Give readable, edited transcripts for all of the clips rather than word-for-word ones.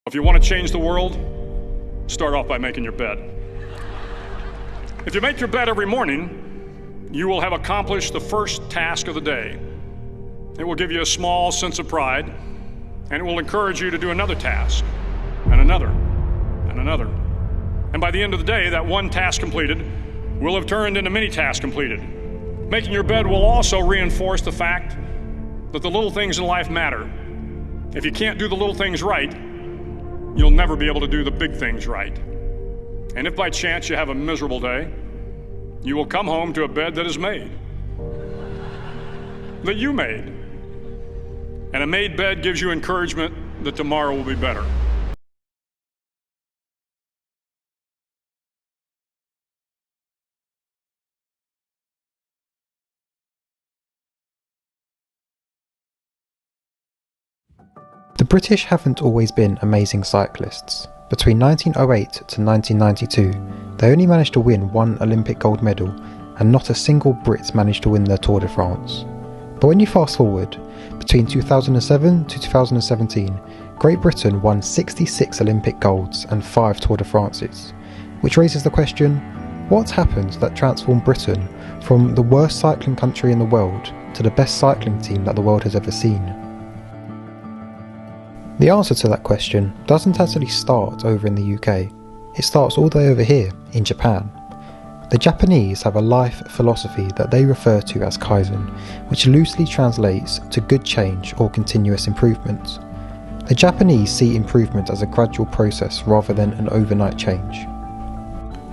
If you want to change the world, start off by making your bed. If you make your bed every morning, you will have accomplished the first task of the day. It will give you a small sense of pride, and it will encourage you to do another task, and another, and another. And by the end of the day, that one task completed will have turned into many tasks completed. Making your bed will also reinforce the fact that the little things in life matter. If you can't do the little things right, you'll never be able to do the big things right. And if by chance you have a miserable day, you will come home to a bed that is made, that you made. And a made bed gives you encouragement that tomorrow will be better. The British haven't always been amazing cyclists. Between 1908 to 1992, they only managed to win one Olympic gold medal, and not a single Brit managed to win the Tour de France. But when you fast forward, between 2007 to 2017, Great Britain won 66 Olympic golds and 5 Tour de Frances, which raises the question, what happened that transformed Britain from the worst cycling country in the world to the best cycling team that the world has ever seen? The answer to that question doesn't actually start over in the UK, it starts all the way over here, in Japan. The Japanese have a life philosophy that they refer to as Kaizen, which loosely translates to good change or continuous improvement. The Japanese see improvement as a gradual process rather than an overnight change.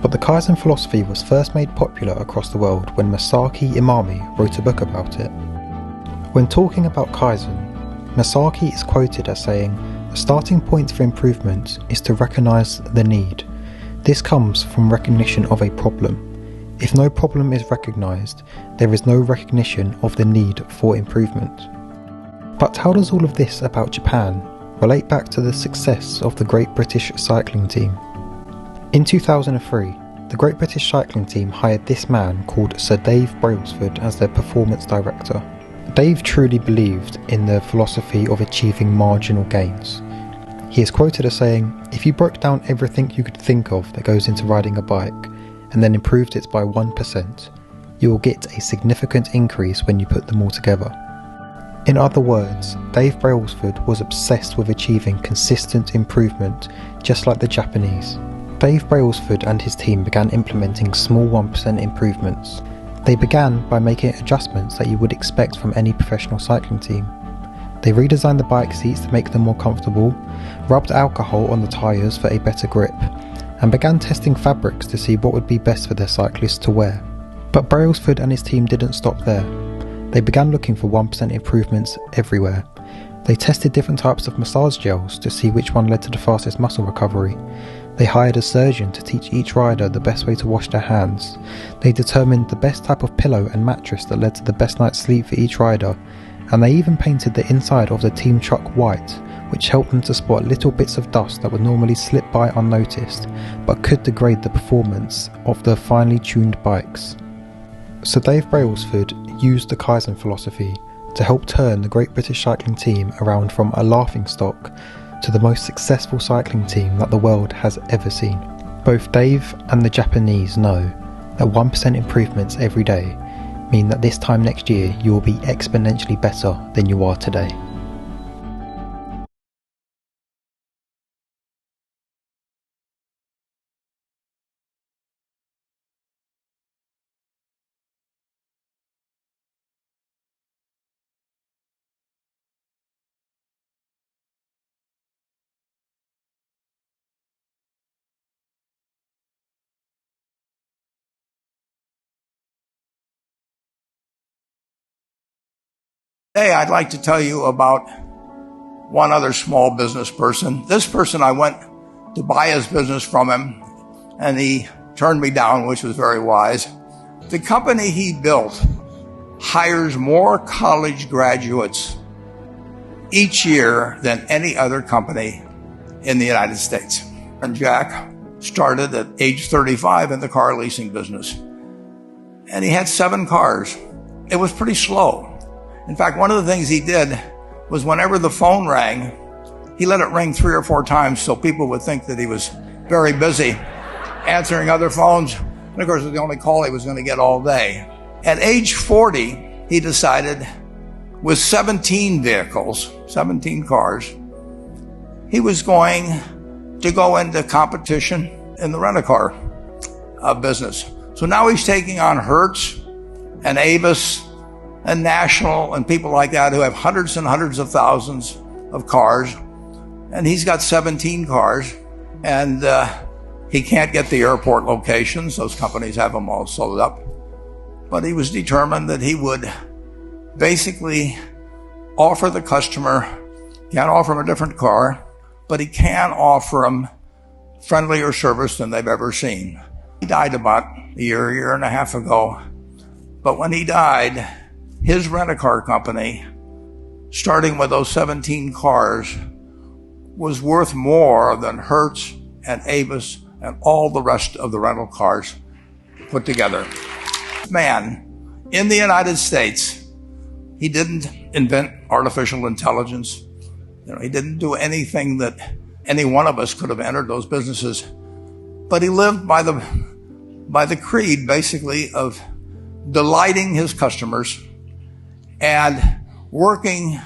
But the Kaizen philosophy was first made popular across the world when Masaaki Imami wrote a book about it. When talking about Kaizen, Masaaki is quoted as saying, "The starting point for improvement is to recognize the need. This comes from recognition of a problem. If no problem is recognized, there is no recognition of the need for improvement." But how does all of this about Japan relate back to the success of the Great British Cycling Team? In 2003, the Great British Cycling Team hired this man called Sir Dave Brailsford as their performance director. Dave truly believed in the philosophy of achieving marginal gains. He is quoted as saying, "If you broke down everything you could think of that goes into riding a bike, and then improved it by 1%, you will get a significant increase when you put them all together." In other words, Dave Brailsford was obsessed with achieving consistent improvement, just like the Japanese. Dave Brailsford and his team began implementing small 1% improvements. They began by making adjustments that you would expect from any professional cycling team. They redesigned the bike seats to make them more comfortable, rubbed alcohol on the tyres for a better grip, and began testing fabrics to see what would be best for their cyclists to wear. But Brailsford and his team didn't stop there. They began looking for 1% improvements everywhere. They tested different types of massage gels to see which one led to the fastest muscle recovery. They hired a surgeon to teach each rider the best way to wash their hands. They determined the best type of pillow and mattress that led to the best night's sleep for each rider, and they even painted the inside of the team truck white, which helped them to spot little bits of dust that would normally slip by unnoticed, but could degrade the performance of the finely tuned bikes. So Dave Brailsford used the Kaizen philosophy to help turn the Great British Cycling Team around from a laughingstock to the most successful cycling team that the world has ever seen. Both Dave and the Japanese know that 1% improvements every day mean that this time next year you will be exponentially better than you are today. Today, I'd like to tell you about one other small business person. This person, I went to buy his business from him, and he turned me down, which was very wise. The company he built hires more college graduates each year than any other company in the United States. And Jack started at age 35 in the car leasing business, and he had 7 cars. It was pretty slow. In fact, one of the things he did was whenever the phone rang, he let it ring 3 or 4 times so people would think that he was very busy answering other phones. And of course, it was the only call he was going to get all day. At age 40, he decided, with 17 vehicles, 17 cars, he was going to go into competition in the rent-a-car business. So now he's taking on Hertz and Avis and National and people like that who have hundreds and hundreds of thousands of cars. And he's got 17 cars, and he can't get the airport locations. Those companies have them all sold up. But he was determined that he would basically offer the customer, can't offer him a different car, but he can offer them friendlier service than they've ever seen. He died about a year and a half ago. But when he died, his rent-a-car company, starting with those 17 cars, was worth more than Hertz and Avis and all the rest of the rental cars put together. Man, in the United States, he didn't invent artificial intelligence. He didn't do anything that any one of us could have entered those businesses. But he lived by the creed, basically, of delighting his customers and working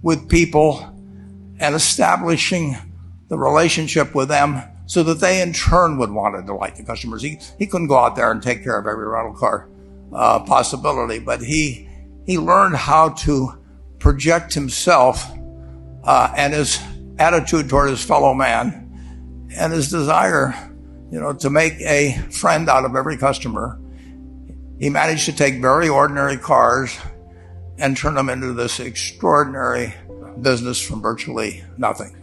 with people and establishing the relationship with them so that they in turn would want to delight the customers. He couldn't go out there and take care of every rental car possibility, but he learned how to project himself and his attitude toward his fellow man and his desire, to make a friend out of every customer. He managed to take very ordinary cars and turn them into this extraordinary business from virtually nothing.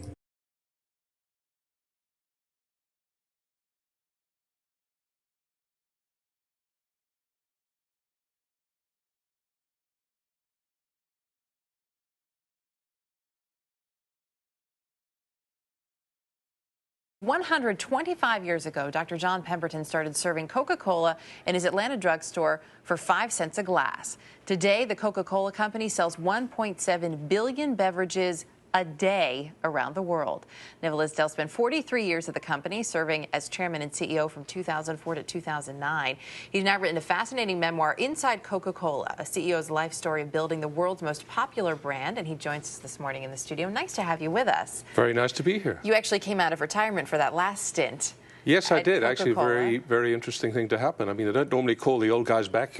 $125 years ago, Dr. John Pemberton started serving Coca-Cola in his Atlanta drugstore for 5 cents a glass. Today, the Coca-Cola company sells 1.7 billion beverages a day around the world. Neville Isdell spent 43 years at the company, serving as chairman and CEO from 2004 to 2009. He's now written a fascinating memoir, Inside Coca-Cola, a CEO's life story of building the world's most popular brand, and he joins us this morning in the studio. Nice to have you with us. Very nice to be here. You actually came out of retirement for that last stint. Yes, I did. Coca-Cola. Actually, a very, very interesting thing to happen. I mean, they don't normally call the old guys back,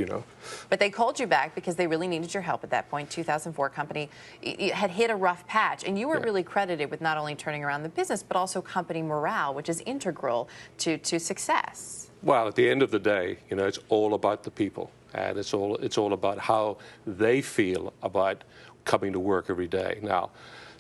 But they called you back because they really needed your help at that point. 2004 company had hit a rough patch, and you were really credited with not only turning around the business, but also company morale, which is integral to success. Well, at the end of the day, it's all about the people, and it's all about how they feel about coming to work every day. Now,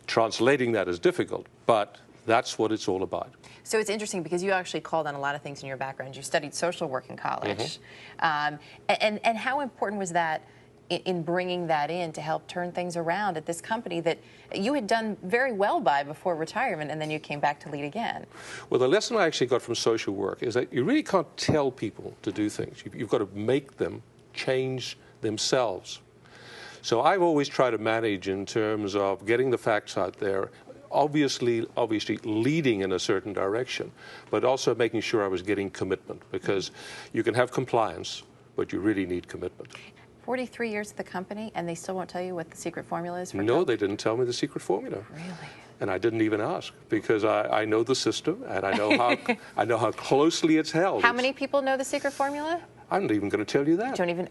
translating that is difficult, but that's what it's all about. So it's interesting because you actually called on a lot of things in your background. You studied social work in college. And how important was that in bringing that in to help turn things around at this company that you had done very well by before retirement, and then you came back to lead again? Well, the lesson I actually got from social work is that you really can't tell people to do things. You've got to make them change themselves. So I've always tried to manage in terms of getting the facts out there, obviously leading in a certain direction, but also making sure I was getting commitment, because you can have compliance, but you really need commitment. 43 years at the company, and they still won't tell you what the secret formula is for No, Coke? they didn't tell me the secret formula. Really? And I didn't even ask, because I know the system, and I know how closely it's held. How many people know the secret formula? I'm not even going to tell you that. Don't even.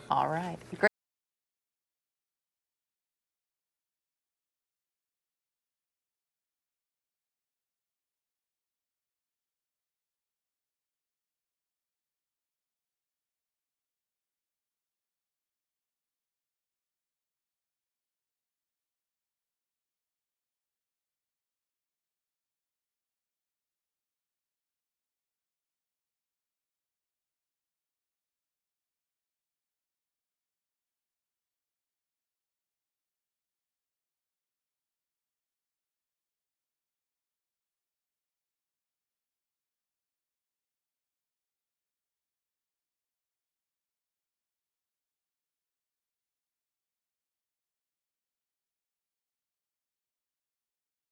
All right. Great.